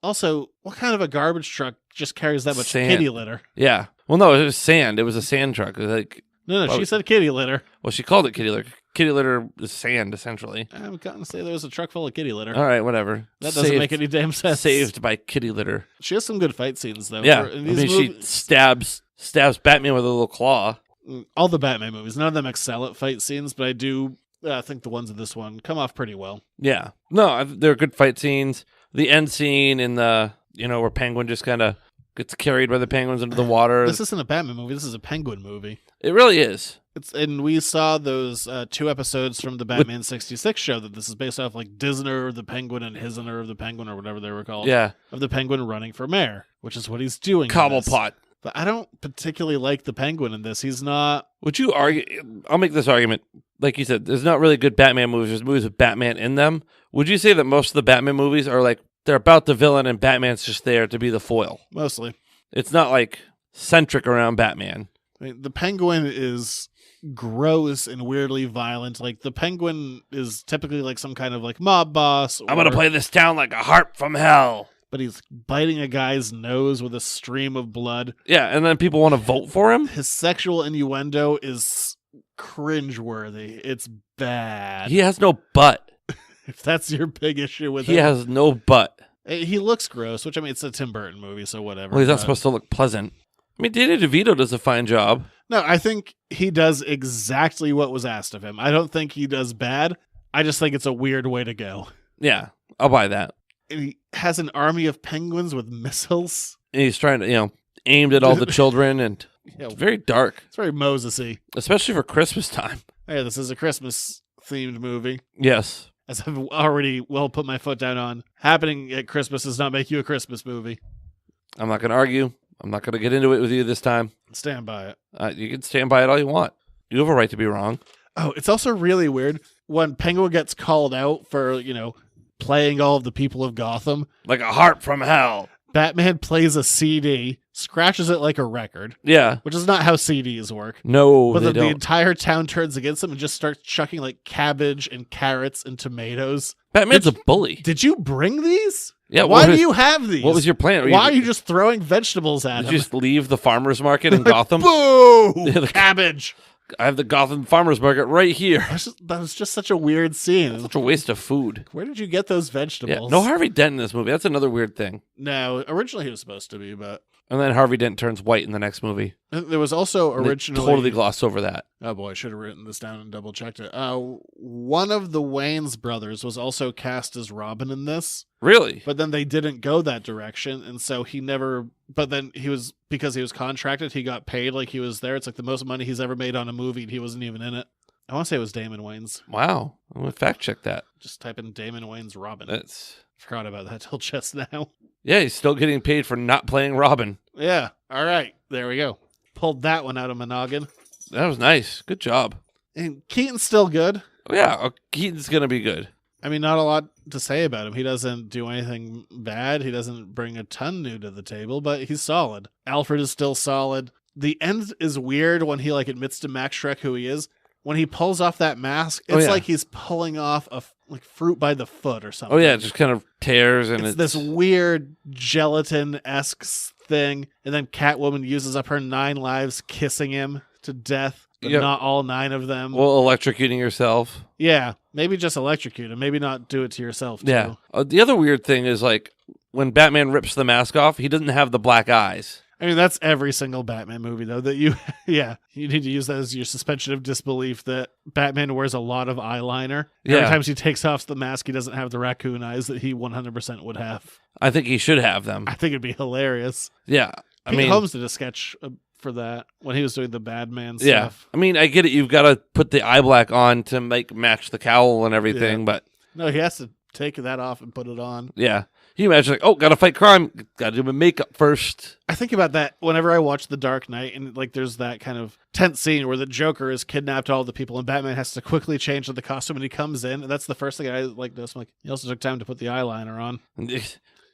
Also, what kind of a garbage truck just carries that much Sand. kitty litter? Yeah. Well, no, it was sand. It was a sand truck. It was like... No, she said kitty litter. Well, she called it kitty litter. Kitty litter is sand, essentially. I'm going to say there was a truck full of kitty litter. All right, whatever. That doesn't make any damn sense. Saved by kitty litter. She has some good fight scenes, though. Yeah. She stabs Batman with a little claw. All the Batman movies, none of them excel at fight scenes, but I do think the ones in this one come off pretty well. Yeah. No, they're good fight scenes. The end scene in the, where Penguin just kind of gets carried by the penguins into the water. This isn't a Batman movie. This is a Penguin movie. It really is. And we saw those 2 episodes from the Batman 66 show that this is based off like Disner of the Penguin and Hisner of the Penguin or whatever they were called. Yeah. Of the Penguin running for mayor, which is what he's doing. Cobblepot. But I don't particularly like the Penguin in this. He's not... Would you argue... I'll make this argument. Like you said, there's not really good Batman movies. There's movies with Batman in them. Would you say that most of the Batman movies are like, they're about the villain and Batman's just there to be the foil? Mostly. It's not like centric around Batman. I mean, the Penguin is gross and weirdly violent. Like, the Penguin is typically like some kind of like mob boss. I'm going to play this town like a harp from hell. But he's biting a guy's nose with a stream of blood. Yeah, and then people want to vote for him? His sexual innuendo is cringeworthy. It's bad. He has no butt. If that's your big issue with him. He has no butt. He looks gross, which, I mean, it's a Tim Burton movie, so whatever. Well, he's not supposed to look pleasant. I mean, Danny DeVito does a fine job. No, I think he does exactly what was asked of him. I don't think he does bad. I just think it's a weird way to go. Yeah, I'll buy that. And he has an army of penguins with missiles. And he's trying to, aimed at all the children, and it's very dark. It's very Moses-y. Especially for Christmas time. Yeah, this is a Christmas-themed movie. Yes. As I've already put my foot down on. Happening at Christmas does not make you a Christmas movie. I'm not going to argue. I'm not going to get into it with you this time. Stand by it. You can stand by it all you want. You have a right to be wrong. Oh, it's also really weird when Penguin gets called out for, playing all of the people of Gotham. Like a harp from hell. Batman plays a CD, scratches it like a record. Yeah. Which is not how CDs work. No, but they then don't. The entire town turns against him and just starts chucking like cabbage and carrots and tomatoes. Batman's a bully. Did you bring these? Yeah. Why do you have these? What was your plan? Why are you just throwing vegetables at him? Did you just leave the farmer's market in Gotham? Boo! Cabbage! I have the Gotham farmer's market right here. That was just such a weird scene. Such a waste of food. Where did you get those vegetables? Yeah, no Harvey Dent in this movie. That's another weird thing. No, originally he was supposed to be, but... And then Harvey Dent turns white in the next movie. And there was also And they originally totally glossed over that. Oh boy, I should have written this down and double checked it. One of the Wayans brothers was also cast as Robin in this. Really? But then they didn't go that direction, and so he never. But then because he was contracted, he got paid like he was there. It's like the most money he's ever made on a movie, and he wasn't even in it. I want to say it was Damon Wayans. Wow. I'm going to fact check that. Just type in Damon Wayans Robin. That's... Forgot about that till just now. Yeah, he's still getting paid for not playing Robin. Yeah. All right. There we go. Pulled that one out of my noggin. That was nice. Good job. And Keaton's still good. Oh, yeah, Keaton's going to be good. I mean, not a lot to say about him. He doesn't do anything bad. He doesn't bring a ton new to the table, but he's solid. Alfred is still solid. The end is weird when he admits to Max Schreck who he is. When he pulls off that mask, it's like he's pulling off a fruit by the foot or something. Oh yeah, it just kind of tears and it's this weird gelatin-esque thing. And then Catwoman uses up her 9 lives kissing him to death, but not all 9 of them. Well, electrocuting yourself. Yeah, maybe just electrocute him. Maybe not do it to yourself too. Yeah. The other weird thing is when Batman rips the mask off, he doesn't have the black eyes. I mean, that's every single Batman movie, though, that you need to use that as your suspension of disbelief that Batman wears a lot of eyeliner. Yeah. Every time he takes off the mask, he doesn't have the raccoon eyes that he 100% would have. I think he should have them. I think it'd be hilarious. Yeah. Pete Holmes did a sketch for that when he was doing the Batman stuff. Yeah. I mean, I get it. You've got to put the eye black on to match the cowl and everything, but... No, he has to take that off and put it on. Yeah. Can you imagine, gotta fight crime, gotta do my makeup first. I think about that whenever I watch The Dark Knight, and there's that kind of tense scene where the Joker has kidnapped all the people, and Batman has to quickly change the costume, and he comes in, and that's the first thing I notice. I'm like, he also took time to put the eyeliner on.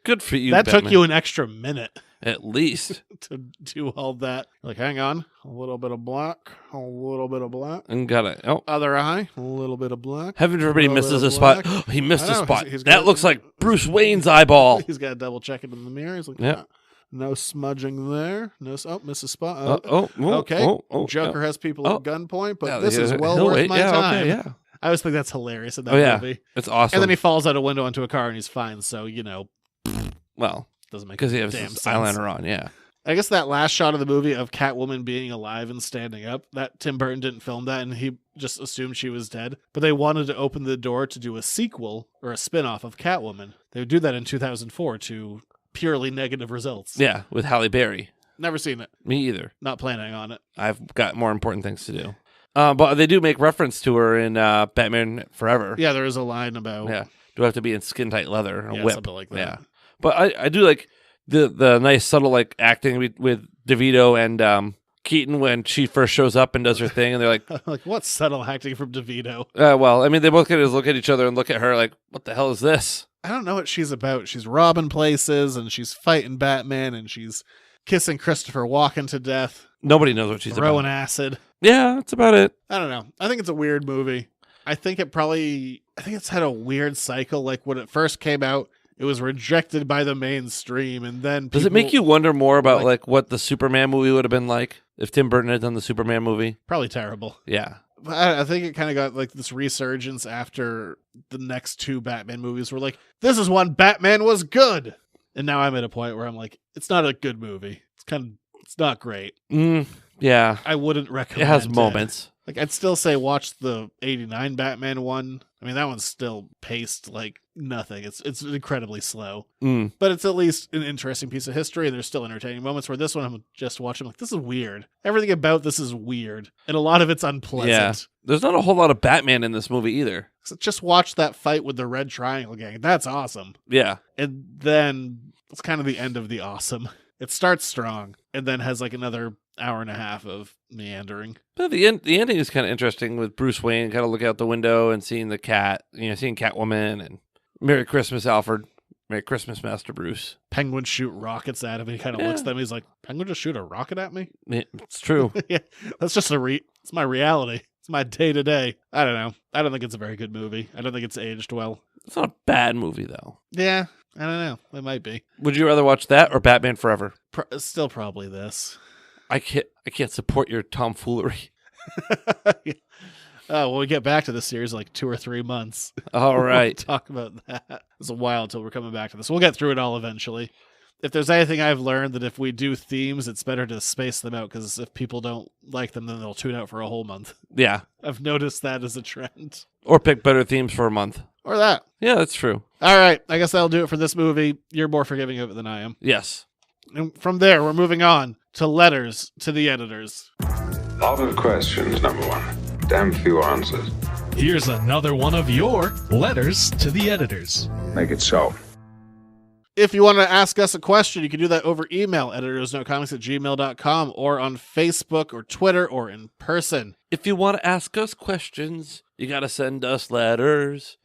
Good for you, That Batman. took you an extra minute. At least. To do all that. Hang on, a little bit of black, a little bit of black. And other eye, a little bit of black. Heaven everybody misses a spot. He missed a spot. He's that looks like Bruce Wayne's eyeball. He's got to double check it in the mirror. He's like, yeah. No smudging there. Miss a spot. Okay. Joker has people at gunpoint, but this is well worth my time. Okay, yeah. I always think that's hilarious in that movie. It's awesome. And then he falls out a window into a car and he's fine. So, well, doesn't make because he has damn his sense. eyeliner on, yeah. I guess that last shot of the movie of Catwoman being alive and standing up, that Tim Burton didn't film that and he just assumed she was dead. But they wanted to open the door to do a sequel or a spin-off of Catwoman. They would do that in 2004 to purely negative results. Yeah, with Halle Berry. Never seen it. Me either. Not planning on it. I've got more important things to do. But they do make reference to her in Batman Forever. Yeah, there is a line about... Yeah. Do I have to be in skin-tight leather and a whip? Something like that. Yeah. But I do like the nice subtle acting with DeVito and Keaton when she first shows up and does her thing, and they're like, what subtle acting from DeVito? Well, I mean, they both look at each other and look at her like, what the hell is this? I don't know what she's about. She's robbing places, and she's fighting Batman, and she's kissing Christopher Walken to death. Nobody knows what she's throwing about. acid. Yeah, that's about it. I don't know. I think it's a weird movie. I think it's had a weird cycle. When it first came out, it was rejected by the mainstream, and then Does it make you wonder more about what the Superman movie would have been like if Tim Burton had done the Superman movie? Probably terrible. Yeah. I think it kind of got this resurgence after the next 2 Batman movies were this is when Batman was good. And now I'm at a point where I'm like, it's not a good movie. It's not great. Yeah. I wouldn't recommend it. Has moments. I'd still say watch the 89 Batman one. I mean, that one's still paced like nothing. It's incredibly slow. But it's at least an interesting piece of history, and there's still entertaining moments where this one I'm just watching this is weird. Everything about this is weird, and a lot of it's unpleasant. Yeah. There's not a whole lot of Batman in this movie either. So just watch that fight with the Red Triangle Gang. That's awesome. Yeah. And then it's kind of the end of the awesome. It starts strong, and then has another hour and a half of meandering. But the ending is kind of interesting with Bruce Wayne kind of looking out the window and seeing the cat, seeing Catwoman and Merry Christmas, Alfred. Merry Christmas, Master Bruce. Penguin shoot rockets at him. He kind of looks at them. He's like, Penguin just shoot a rocket at me? It's true. Yeah, that's just it's my reality. It's my day to day. I don't know. I don't think it's a very good movie. I don't think it's aged well. It's not a bad movie though. Yeah, I don't know. It might be. Would you rather watch that or Batman Forever? Still probably this. I can't support your tomfoolery. Oh, when we get back to this series, 2 or 3 months. All right. We'll talk about that. It's a while until we're coming back to this. We'll get through it all eventually. If there's anything I've learned, that if we do themes, it's better to space them out, because if people don't like them, then they'll tune out for a whole month. Yeah. I've noticed that as a trend. Or pick better themes for a month. Or that. Yeah, that's true. All right, I guess that'll do it for this movie. You're more forgiving of it than I am. Yes. And from there, we're moving on to letters to the editors. Lot of questions, number one. Damn few answers. Here's another one of your letters to the editors. Make it so. If you want to ask us a question, you can do that over email, editorsnotecomics@gmail.com, or on Facebook or Twitter or in person. If you want to ask us questions, you got to send us letters.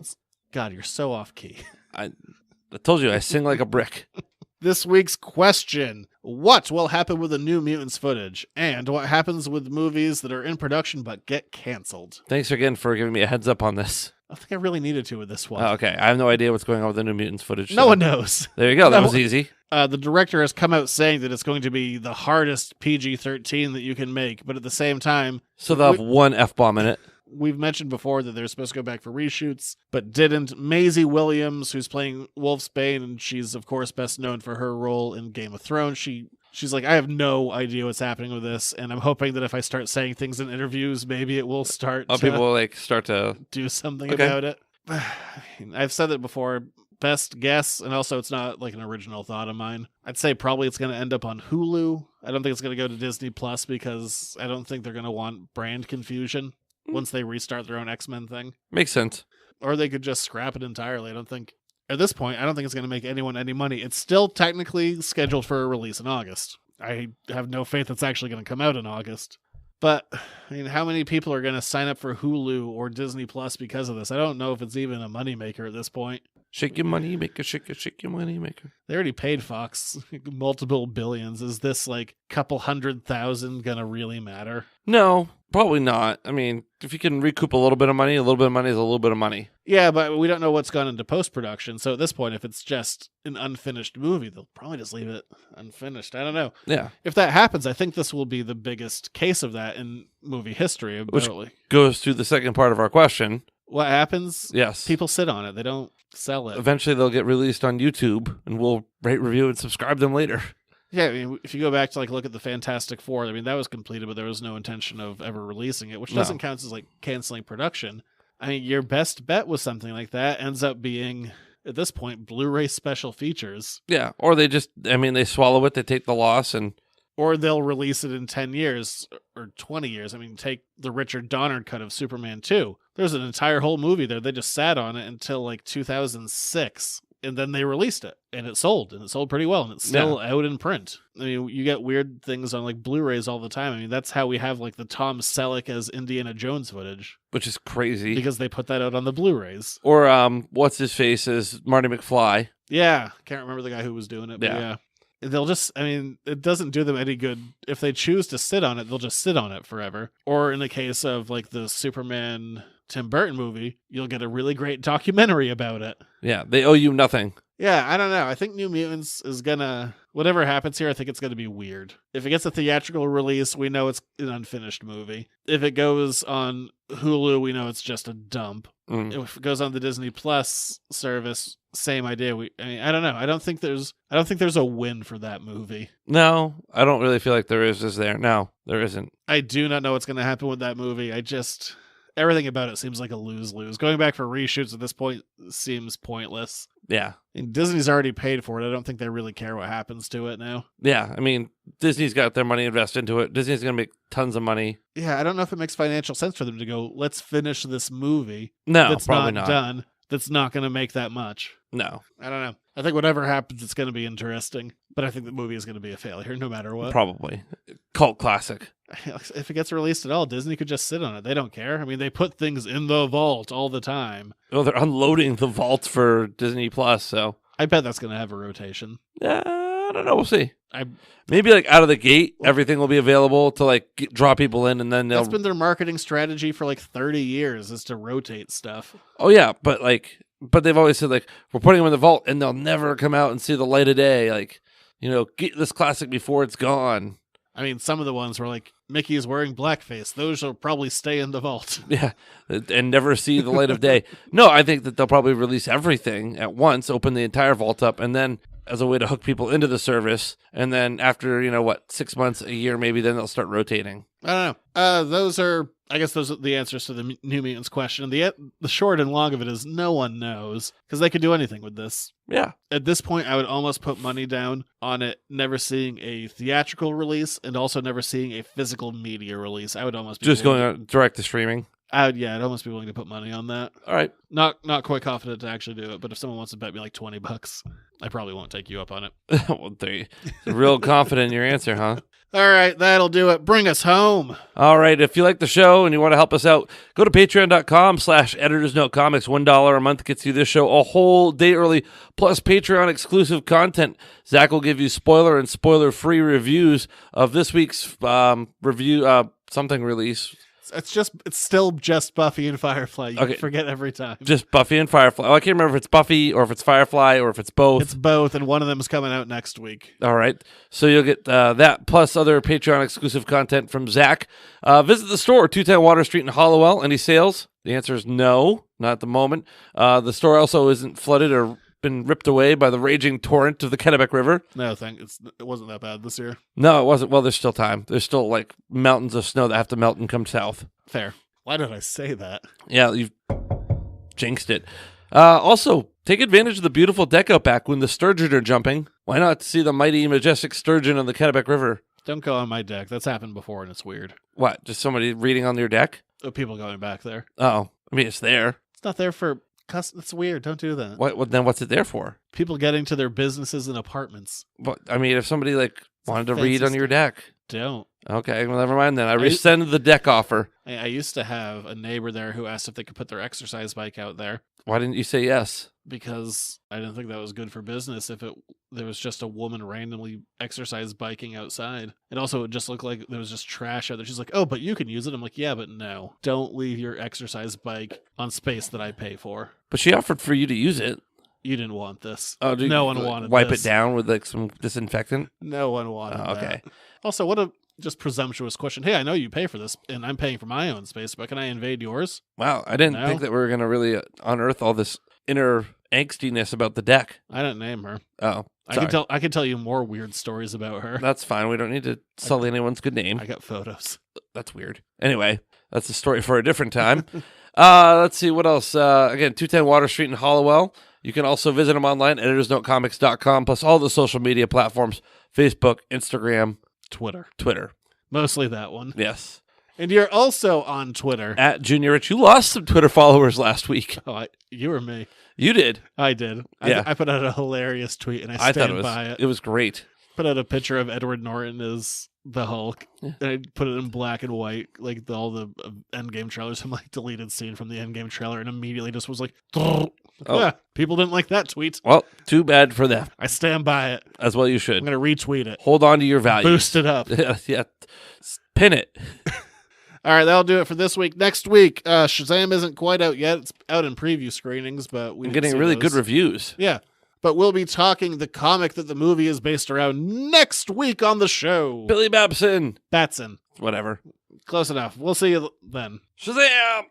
God, you're so off key. I told you, I sing like a brick. This week's question: what will happen with the New Mutants footage? And what happens with movies that are in production but get canceled? Thanks again for giving me a heads up on this. I think I really needed to with this one. Oh, okay, I have no idea what's going on with the New Mutants footage. No one knows. There you go. That was easy. The director has come out saying that it's going to be the hardest PG-13 that you can make, but at the same time... So they'll have one F-bomb in it. We've mentioned before that they're supposed to go back for reshoots, but didn't. Maisie Williams, who's playing Wolfsbane, and she's, of course, best known for her role in Game of Thrones, she's like, I have no idea what's happening with this, and I'm hoping that if I start saying things in interviews, maybe it will start people will start to do something about it. I've said it before. Best guess, and also it's not like an original thought of mine. I'd say probably it's going to end up on Hulu. I don't think it's going to go to Disney Plus, because I don't think they're going to want brand confusion once they restart their own X-Men thing. Makes sense. Or they could just scrap it entirely. At this point, I don't think it's going to make anyone any money. It's still technically scheduled for a release in August. I have no faith it's actually going to come out in August. But, I mean, how many people are going to sign up for Hulu or Disney Plus because of this? I don't know if it's even a moneymaker at this point. Shake your money maker, shake your money maker. They already paid Fox multiple billions. Is this like couple 100,000 going to really matter? No, probably not. I mean, if you can recoup a little bit of money is a little bit of money. Yeah, but we don't know what's gone into post-production. So at this point, if it's just an unfinished movie, they'll probably just leave it unfinished. I don't know. Yeah. If that happens, I think this will be the biggest case of that in movie history. Which goes to the second part of our question. What happens? Yes. People sit on it. They don't sell it. Eventually they'll get released on YouTube, and we'll rate, review, and subscribe them later. Yeah, I mean, if you go back to look at the Fantastic Four, I mean, that was completed, but there was no intention of ever releasing it, which doesn't count as canceling production. I mean, your best bet with something like that ends up being, at this point, Blu-ray special features. Yeah, or they swallow it, they take the loss, or they'll release it in 10 years or 20 years. I mean, take the Richard Donner cut of Superman 2. There's an entire whole movie there. They just sat on it until 2006, and then they released it, and it sold pretty well, and it's still out in print. I mean, you get weird things on Blu-rays all the time. I mean, that's how we have the Tom Selleck as Indiana Jones footage, which is crazy because they put that out on the Blu-rays. Or what's his face is Marty McFly. Yeah, can't remember the guy who was doing it, but yeah. They'll just, I mean, it doesn't do them any good. If they choose to sit on it, they'll just sit on it forever. Or in the case of the Superman Tim Burton movie, you'll get a really great documentary about it. Yeah, they owe you nothing. Yeah, I don't know. I think New Mutants is gonna, whatever happens here, I think it's gonna be weird. If it gets a theatrical release, we know it's an unfinished movie. If it goes on Hulu, we know it's just a dump. If it goes on the Disney Plus service, same idea. I don't know. I don't think there's a win for that movie. No, I don't really feel like there is there? No, there isn't. I do not know what's going to happen with that movie. Everything about it seems like a lose-lose. Going back for reshoots at this point seems pointless. Yeah. And Disney's already paid for it. I don't think they really care what happens to it now. Yeah, I mean, Disney's got their money invested into it. Disney's going to make tons of money. Yeah, I don't know if it makes financial sense for them to go, let's finish this movie. No, that's probably not not done. That's not going to make that much. No. I don't know. I think whatever happens, it's going to be interesting. But I think the movie is going to be a failure no matter what. Probably. Cult classic. If it gets released at all, Disney could just sit on it. They don't care. I mean, they put things in the vault all the time. Well, they're unloading the vault for Disney Plus, so I bet that's going to have a rotation. I don't know. We'll see. Maybe out of the gate, everything will be available to draw people in, and then that's been their marketing strategy for 30 years, is to rotate stuff. Oh yeah, but they've always said we're putting them in the vault, and they'll never come out and see the light of day. Get this classic before it's gone. I mean, some of the ones were Mickey is wearing blackface. Those will probably stay in the vault. Yeah, and never see the light of day. No, I think that they'll probably release everything at once, open the entire vault up, and then as a way to hook people into the service. And then after, 6 months, a year, maybe then they'll start rotating. I don't know. I guess those are the answers to the New Mutants question. The short and long of it is no one knows because they could do anything with this. Yeah. At this point, I would almost put money down on it never seeing a theatrical release and also never seeing a physical media release. I would almost be just going direct to streaming. I'd almost be willing to put money on that. All right. Not quite confident to actually do it, but if someone wants to bet me like $20, I probably won't take you up on it. Well, real confident in your answer, huh? All right, that'll do it. Bring us home. All right, if you like the show and you want to help us out, go to patreon.com/editorsnotecomics. $1 a month gets you this show a whole day early, plus Patreon exclusive content. Zach will give you spoiler and spoiler-free reviews of this week's something release. It's still just Buffy and Firefly. You forget every time. Just Buffy and Firefly. Oh, I can't remember if it's Buffy or if it's Firefly or if it's both. It's both, and one of them is coming out next week. All right. So you'll get that plus other Patreon exclusive content from Zach. Visit the store, 210 Water Street in Hollowell. Any sales? The answer is no, not at the moment. The store also isn't flooded or been ripped away by the raging torrent of the Kennebec River. No, it wasn't that bad this year. No, it wasn't. Well, there's still time. There's still like mountains of snow that have to melt and come south. Fair. Why did I say that? Yeah, you've jinxed it. Also, take advantage of the beautiful deck out back when the sturgeon are jumping. Why not see the mighty, majestic sturgeon on the Kennebec River? Don't go on my deck. That's happened before, and it's weird. What? Just somebody reading on your deck? People going back there. Oh, I mean, it's there. It's not there for... That's weird. Don't do that. Then what's it there for? People getting to their businesses and apartments. But I mean, if somebody wanted to read on your deck, don't. Okay, well, never mind then. I rescind the deck offer. I used to have a neighbor there who asked if they could put their exercise bike out there. Why didn't you say yes? Because I didn't think that was good for business if there was just a woman randomly exercise biking outside. And also it just looked like there was just trash out there. She's like, oh, but you can use it. I'm like, yeah, but no. Don't leave your exercise bike on space that I pay for. But she offered for you to use it. You didn't want this. Oh, no one wanted wipe this. It down with some disinfectant? No one wanted okay. that. Also, what a just presumptuous question. Hey, I know you pay for this, and I'm paying for my own space, but can I invade yours? Wow, I didn't think that we were going to really unearth all this inner angstiness about the deck. I didn't name her. Oh, sorry. I can tell you more weird stories about her. That's fine. We don't need to sully anyone's good name. I got photos. That's weird. Anyway, that's a story for a different time. Let's see what else. Again, 210 Water Street in Hollowell. You can also visit them online, editorsnotecomics.com, plus all the social media platforms, Facebook, Instagram, Twitter. Mostly that one. Yes. And you're also on Twitter. At Junior Rich. You lost some Twitter followers last week. Oh, you or me? You did. I did. Yeah. I put out a hilarious tweet, and I stand by it. It was great. Put out a picture of Edward Norton as the Hulk, and I put it in black and white, like all the Endgame trailers, and like deleted scene from the Endgame trailer, and immediately just was like, people didn't like that tweet. Well, too bad for them. I stand by it. As well you should. I'm going to retweet it. Hold on to your values. Boost it up. Yeah. Pin it. All right, that'll do it for this week. Next week, Shazam isn't quite out yet. It's out in preview screenings, but we're getting really good reviews. Yeah. But we'll be talking the comic that the movie is based around next week on the show. Billy Batson. Batson. Whatever. Close enough. We'll see you then. Shazam!